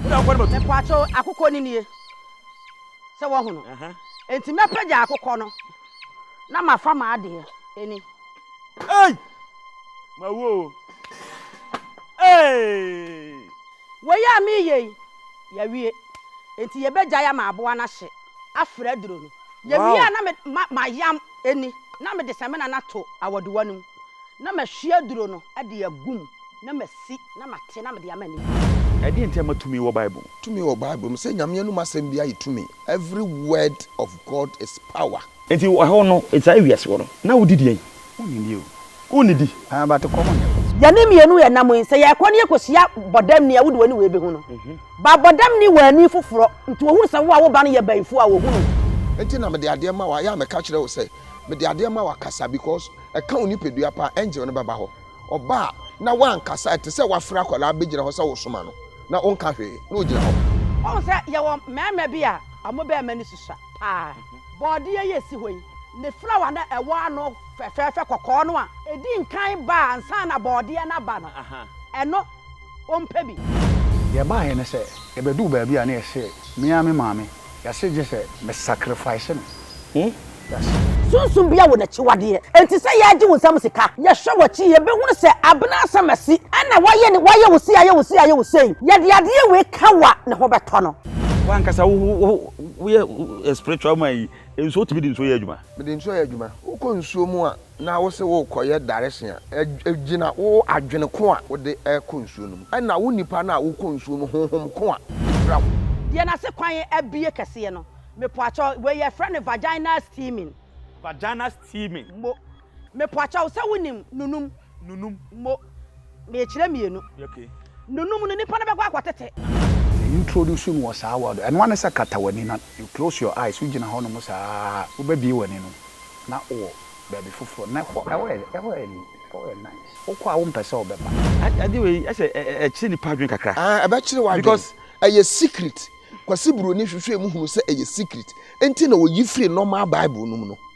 na ko na me kwacho akukọ ni nie se wo hu no enti me pagya akukọ no na mafa ma ade eni hey mawo hey wo ya mi ye ya wie enti ye begya ya ma aboa na hye afra duro no ya wie na ma yam eni na me de semena na to awoduwanum na ma hwie duro no ade agum na ma si na ma te na me de amani edi enti amatumi wo Bible tumi wo Bible say nyame anu masem bia yitumi every word of God is power enti ho no it's a wiase wo no na wo didi yen woni di ba to common ya ne mienu ya nam nse ya kwani ekosia bodam ni awude wani we be hu no ba bodam ni wani foforo nti wo hu se wo a wo ba no ye baifo a wo hu no enti na me de ade ma wa ya me ka kire wo say me de ade ma wa kasa because e ka oni pedua pa angel no baba ho oba na wan kasa te se wa fra kwala begina ho se wo soma no na on ka hwe na o gina ho on se ye wo mema bia amoba mani susa pa body ye si hoyi ne flower na ewo ano fefefe kokko no a edi nkan ba ansa na body na ba no eno ompe bi ye ba he ne se e be du ba bia na ye se me maame ya se je se me sacrifice no yes sunsum bia wo na chiwade enti se ye agi wo sam sika ye hwe wachi ye be hunu se abna asamasi ana waye wo si aye wo sei ye de ade we kawa ne ho beto no wan kasa wo spiritual man enso tibi di nso ye adwuma me de nso ye adwuma wo ko nsuo mu a na wo se wo koye direction a gina wo adwene ko a wo de ko nsuo no mu na wo nipa na wo ko nsuo mu honhom ko a de na se kwan abie kese no me poacho we ye friend vaginal steaming mo me poacho se wonim nunum mo me kire mienu okay nunum no nipa na be kwa akwatete introduce you was our word and one is a katawani na you close your eyes we gina ho no musa wo ba bi wani no na o baby fufuro na ho e nice o kwa wo mpese o beba ade we e kire ni padwen kakra e be kire wa because a secret kwasi buro ni hwehwe mu hu se a secret enti na wo yi free normal Bible num no